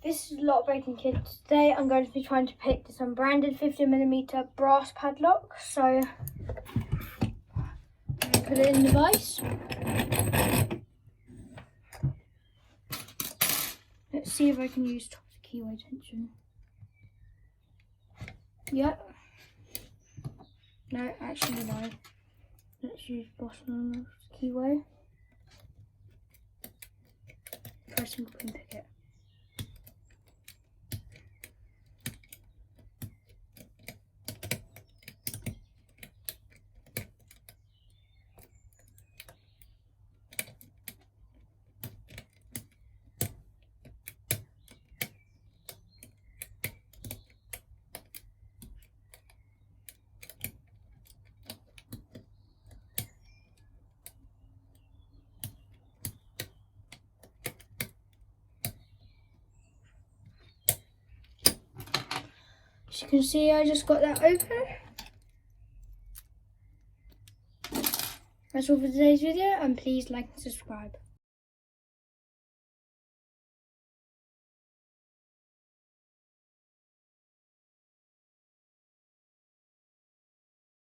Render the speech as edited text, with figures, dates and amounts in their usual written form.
This is lockpicking kids. Today I'm going to be trying to pick this unbranded 50mm brass padlock. So I'm going to put it in the vise. Let's see if I can use top of the keyway tension. Yep. No, actually no. Let's use bottom of the keyway. Try single pin pick it. As you can see, I just got that open. That's all for today's video, and please like and subscribe.